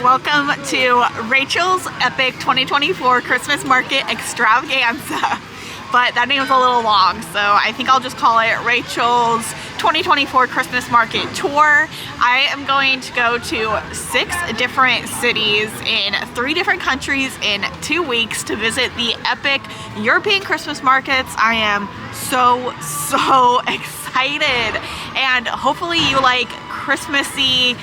welcome to Rachael's epic 2024 Christmas Market Extravaganza. But that name's a little long, so I think I'll just call it Rachael's 2024 Christmas Market Tour. I am going to go to 6 different cities in 3 different countries in 2 weeks to visit the epic European Christmas markets. I am so excited, and hopefully you like Christmassy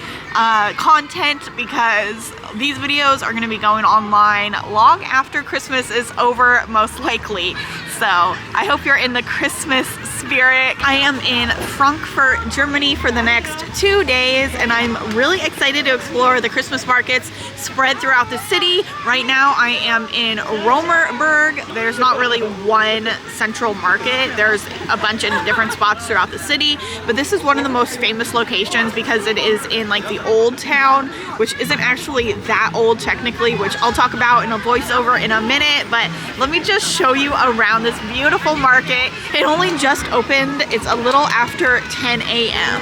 content, because these videos are going to be going online long after Christmas is over, most likely. So I hope you're in the Christmas spirit. I am in Frankfurt, Germany for the next 2 days, and I'm really excited to explore the Christmas markets spread throughout the city. Right now I am in Romerberg. There's not really one central market. There's a bunch of different spots throughout the city, but this is one of the most famous locations because it is in like the old town, which isn't actually that old technically, which I'll talk about in a voiceover in a minute. But let me just show you around this beautiful market. It only just opened. It's a little after 10 a.m.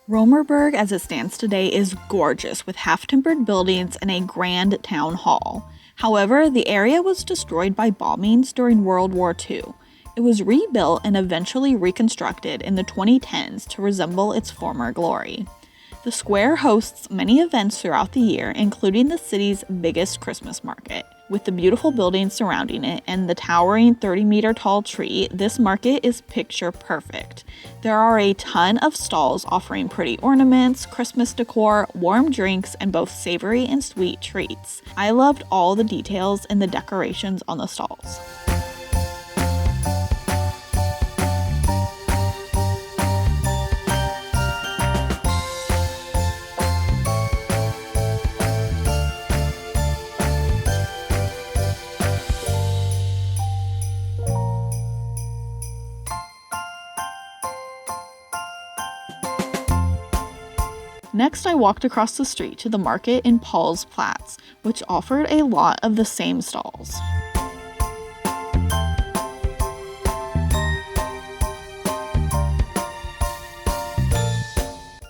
Romerberg as it stands today is gorgeous, with half-timbered buildings and a grand town hall. However, the area was destroyed by bombings during World War II. It was rebuilt and eventually reconstructed in the 2010s to resemble its former glory. The square hosts many events throughout the year, including the city's biggest Christmas market. With the beautiful buildings surrounding it and the towering 30-meter tall tree, this market is picture perfect. There are a ton of stalls offering pretty ornaments, Christmas decor, warm drinks, and both savory and sweet treats. I loved all the details and the decorations on the stalls. Next, I walked across the street to the market in Paulsplatz, which offered a lot of the same stalls.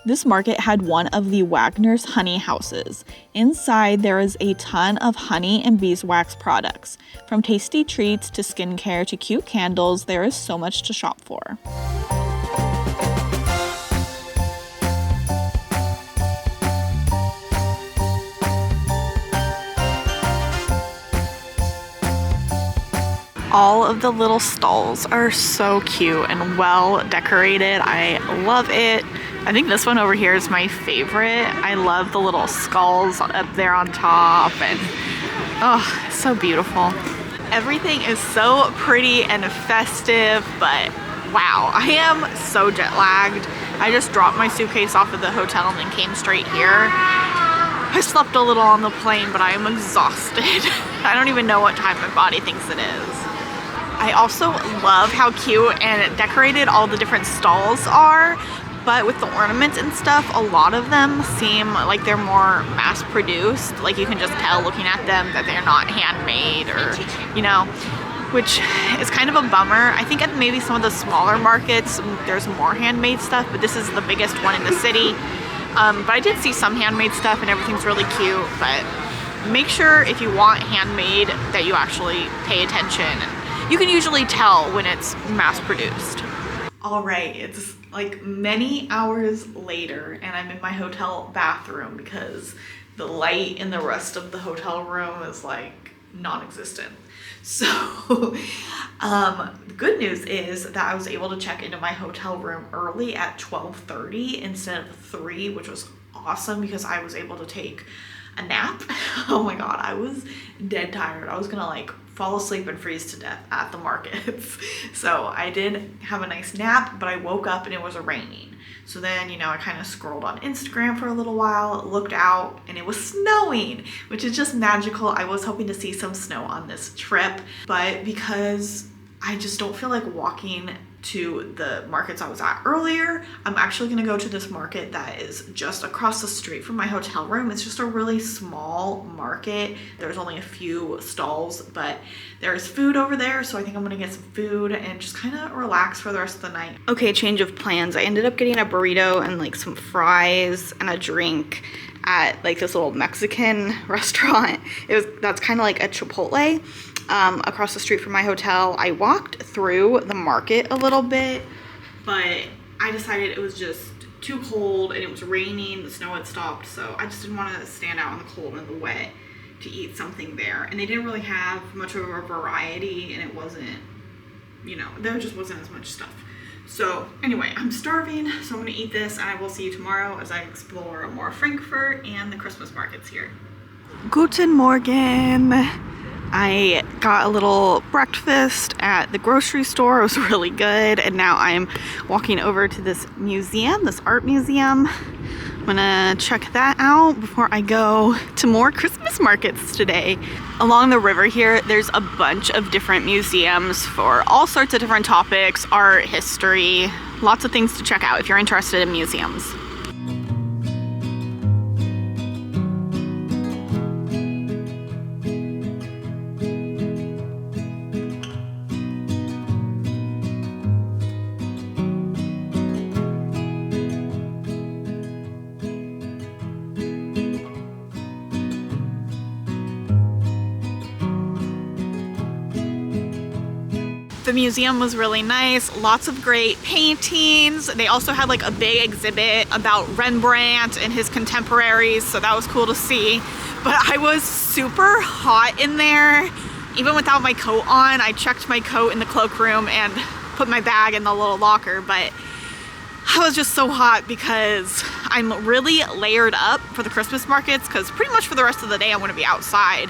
This market had one of the Wagner's honey houses. Inside, there is a ton of honey and beeswax products. From tasty treats to skincare to cute candles, there is so much to shop for. All of the little stalls are so cute and well decorated. I love it. I think this one over here is my favorite. I love the little skulls up there on top, and oh, it's so beautiful. Everything is so pretty and festive, but wow, I am so jet lagged. I just dropped my suitcase off of the hotel and then came straight here. I slept a little on the plane, but I am exhausted. I don't even know what time my body thinks it is. I also love how cute and decorated all the different stalls are, but with the ornaments and stuff, a lot of them seem like they're more mass-produced. Like, you can just tell looking at them that they're not handmade, or, you know, which is kind of a bummer. I think at maybe some of the smaller markets, there's more handmade stuff, but this is the biggest one in the city. But I did see some handmade stuff, and everything's really cute, but make sure if you want handmade that you actually pay attention. You can usually tell when it's mass-produced. All right, it's like many hours later, and I'm in my hotel bathroom because the light in the rest of the hotel room is like non-existent. So the good news is that I was able to check into my hotel room early at 12:30 instead of 3, which was awesome because I was able to take a nap. Oh my god, I was dead tired. I was gonna like fall asleep and freeze to death at the markets. So I did have a nice nap, but I woke up and it was raining. So then, you know, I kind of scrolled on Instagram for a little while, looked out, and it was snowing, which is just magical. I was hoping to see some snow on this trip, but because I just don't feel like walking to the markets I was at earlier. I'm actually gonna go to this market that is just across the street from my hotel room. It's just a really small market. There's only a few stalls, but there's food over there, so I think I'm gonna get some food and just kind of relax for the rest of the night. Okay, change of plans. I ended up getting a burrito and like some fries and a drink at like this little Mexican restaurant. That's kind of like a Chipotle. Across the street from my hotel. I walked through the market a little bit, but I decided it was just too cold and it was raining, the snow had stopped, so I just didn't want to stand out in the cold and the wet to eat something there. And they didn't really have much of a variety, and it wasn't, you know, there just wasn't as much stuff. So anyway, I'm starving, so I'm gonna eat this, and I will see you tomorrow as I explore more Frankfurt and the Christmas markets here. Guten Morgen. I got a little breakfast at the grocery store. It was really good. And now I'm walking over to this museum, this art museum. I'm gonna check that out before I go to more Christmas markets today. Along the river here, there's a bunch of different museums for all sorts of different topics, art, history, lots of things to check out if you're interested in museums. The museum was really nice, lots of great paintings. They also had like a big exhibit about Rembrandt and his contemporaries, so that was cool to see. But I was super hot in there, even without my coat on. I checked my coat in the cloakroom and put my bag in the little locker, but I was just so hot because I'm really layered up for the Christmas markets, because pretty much for the rest of the day I'm gonna be outside.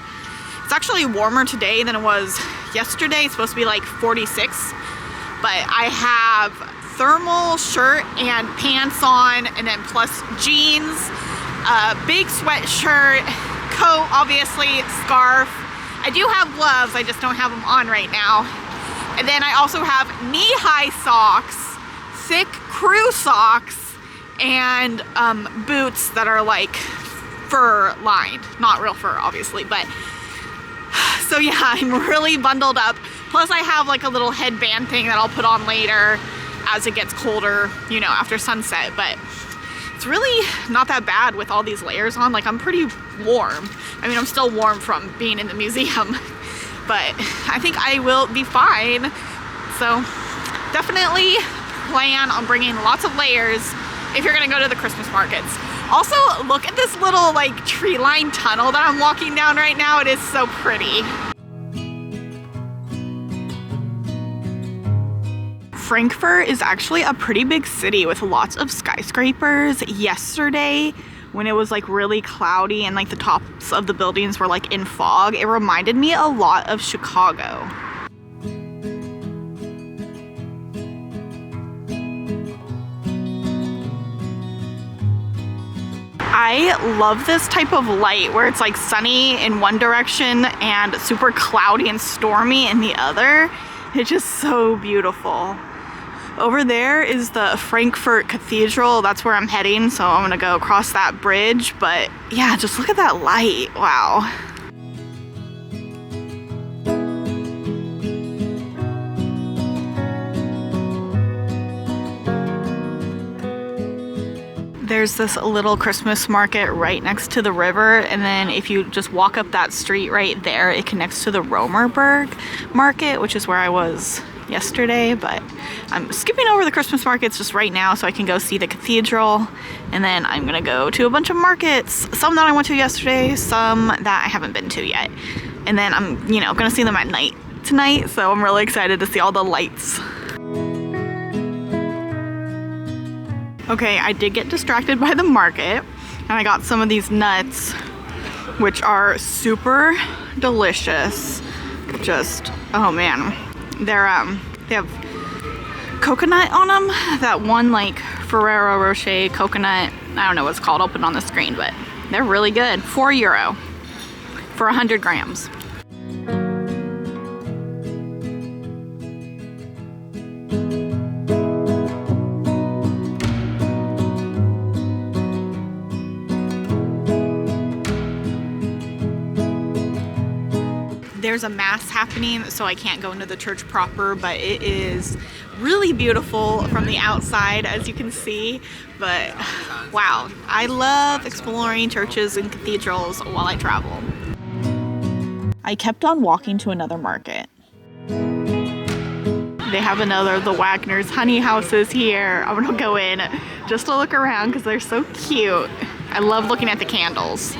It's actually warmer today than it was yesterday. It's supposed to be like 46, but I have thermal shirt and pants on, and then plus jeans, a big sweatshirt, coat, obviously, scarf. I do have gloves, I just don't have them on right now. And then I also have knee-high socks, thick crew socks, and boots that are like fur lined. Not real fur, obviously, but so yeah, I'm really bundled up. Plus I have like a little headband thing that I'll put on later as it gets colder, you know, after sunset. But it's really not that bad with all these layers on. Like, I'm pretty warm. I mean, I'm still warm from being in the museum, but I think I will be fine. So definitely plan on bringing lots of layers if you're gonna go to the Christmas markets. Also, look at this little like tree-lined tunnel that I'm walking down right now. It is so pretty. Frankfurt is actually a pretty big city with lots of skyscrapers. Yesterday, when it was like really cloudy and like the tops of the buildings were like in fog, it reminded me a lot of Chicago. I love this type of light where it's like sunny in one direction and super cloudy and stormy in the other. It's just so beautiful. Over there is the Frankfurt Cathedral. That's where I'm heading, so I'm gonna go across that bridge. But yeah, just look at that light. Wow. There's this little Christmas market right next to the river, and then if you just walk up that street right there, it connects to the Romerberg market, which is where I was yesterday. But I'm skipping over the Christmas markets just right now so I can go see the cathedral, and then I'm gonna go to a bunch of markets, some that I went to yesterday, some that I haven't been to yet, and then I'm, you know, gonna see them at night tonight, so I'm really excited to see all the lights. Okay, I did get distracted by the market, and I got some of these nuts, which are super delicious. Just, oh man, they're they have coconut on them. That one like Ferrero Rocher coconut, I don't know what it's called, I'll put it on the screen, but they're really good. €4 for 100 grams. There's a mass happening, so I can't go into the church proper, but it is really beautiful from the outside, as you can see. But wow, I love exploring churches and cathedrals while I travel. I kept on walking to another market. They have the Wagner's honey houses here. I'm gonna go in just to look around because they're so cute. I love looking at the candles.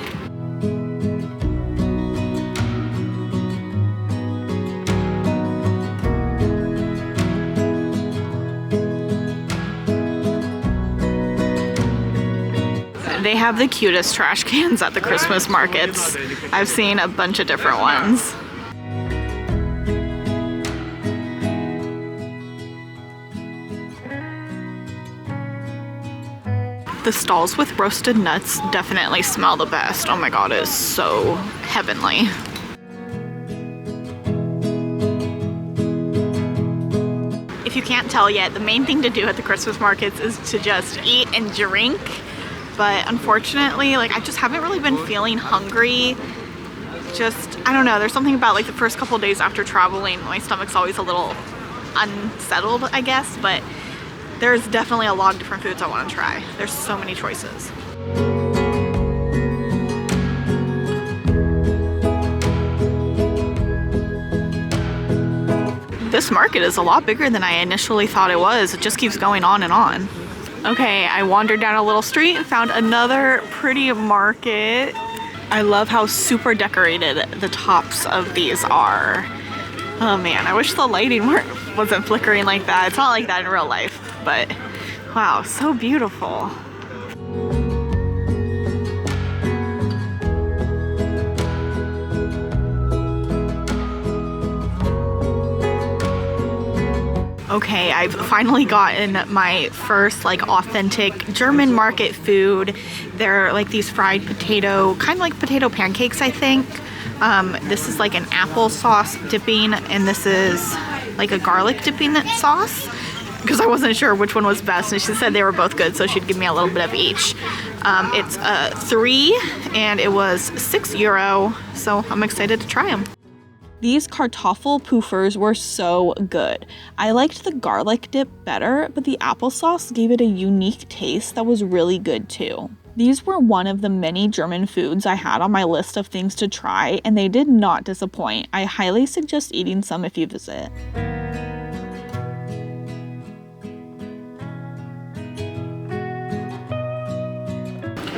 They have the cutest trash cans at the Christmas markets. I've seen a bunch of different ones. The stalls with roasted nuts definitely smell the best. Oh my god, it is so heavenly. If you can't tell yet, the main thing to do at the Christmas markets is to just eat and drink. But unfortunately, like, I just haven't really been feeling hungry. Just, I don't know, there's something about like the first couple of days after traveling, my stomach's always a little unsettled, I guess, but there's definitely a lot of different foods I want to try. There's so many choices. This market is a lot bigger than I initially thought it was. It just keeps going on and on. Okay, I wandered down a little street and found another pretty market. I love how super decorated the tops of these are. Oh man, I wish the lighting wasn't flickering like that. It's not like that in real life, but wow, so beautiful. Okay, I've finally gotten my first like authentic German market food. They're like these fried potato, kind of like potato pancakes, I think. This is like an applesauce dipping, and this is like a garlic dipping sauce, because I wasn't sure which one was best, and she said they were both good, so she'd give me a little bit of each. It's 3 and it was €6, so I'm excited to try them. These Kartoffelpuffers were so good. I liked the garlic dip better, but the applesauce gave it a unique taste that was really good too. These were one of the many German foods I had on my list of things to try, and they did not disappoint. I highly suggest eating some if you visit.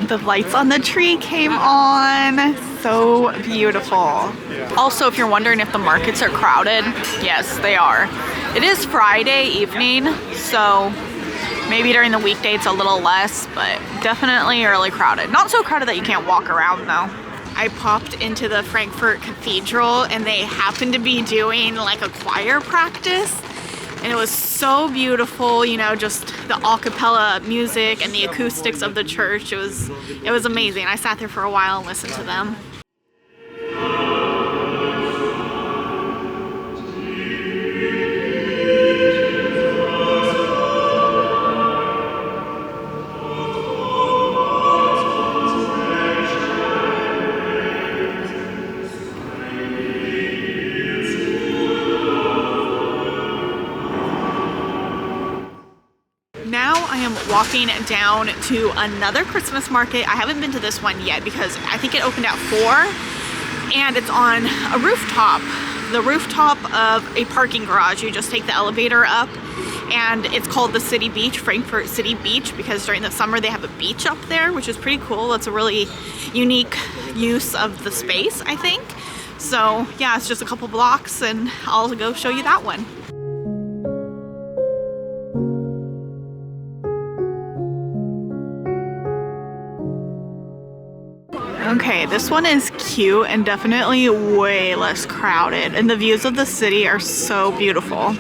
The lights on the tree came on. So beautiful. Also, if you're wondering if the markets are crowded, yes, they are. It is Friday evening, so maybe during the weekday it's a little less, but definitely really crowded. Not so crowded that you can't walk around though. I popped into the Frankfurt Cathedral and they happened to be doing like a choir practice. And it was so beautiful, you know, just the a cappella music and the acoustics of the church. It was amazing. I sat there for a while and listened to them. Now I am walking down to another Christmas market. I haven't been to this one yet because I think it opened at 4, and it's on a rooftop. The rooftop of a parking garage. You just take the elevator up, and it's called the City Beach, Frankfurt City Beach, because during the summer they have a beach up there, which is pretty cool. It's a really unique use of the space, I think. So yeah, it's just a couple blocks and I'll go show you that one. Okay, this one is cute and definitely way less crowded, and the views of the city are so beautiful.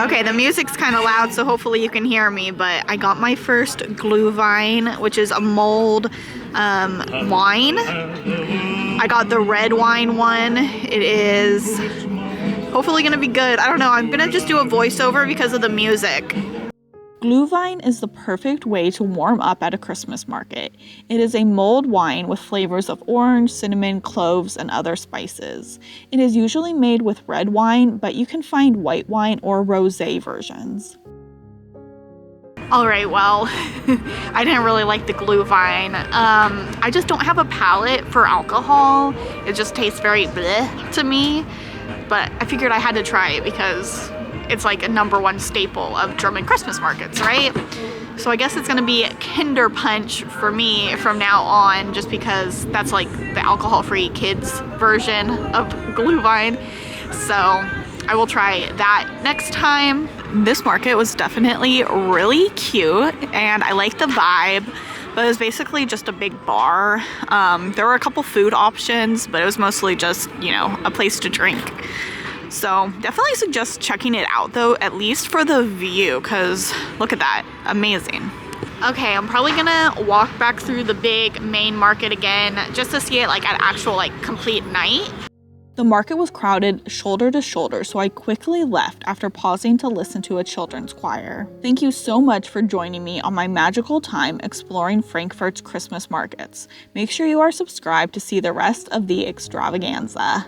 Okay, the music's kind of loud, so hopefully you can hear me, but I got my first Glühwein, which is a mulled wine. I got the red wine one. It is hopefully gonna be good. I don't know, I'm gonna just do a voiceover because of the music. Glühwein is the perfect way to warm up at a Christmas market. It is a mulled wine with flavors of orange, cinnamon, cloves, and other spices. It is usually made with red wine, but you can find white wine or rosé versions. Alright, well, I didn't really like the Glühwein. I just don't have a palate for alcohol. It just tastes very bleh to me. But I figured I had to try it because it's like a #1 staple of German Christmas markets, right? So I guess it's gonna be Kinder Punch for me from now on, just because that's like the alcohol-free kids version of Glühwein. So I will try that next time. This market was definitely really cute and I like the vibe, but it was basically just a big bar. There were a couple food options, but it was mostly just, you know, a place to drink. So definitely suggest checking it out though, at least for the view, because look at that, amazing. Okay, I'm probably gonna walk back through the big main market again just to see it like at actual like complete night. The market was crowded shoulder to shoulder, so I quickly left after pausing to listen to a children's choir. Thank you so much for joining me on my magical time exploring Frankfurt's Christmas markets. Make sure you are subscribed to see the rest of the extravaganza.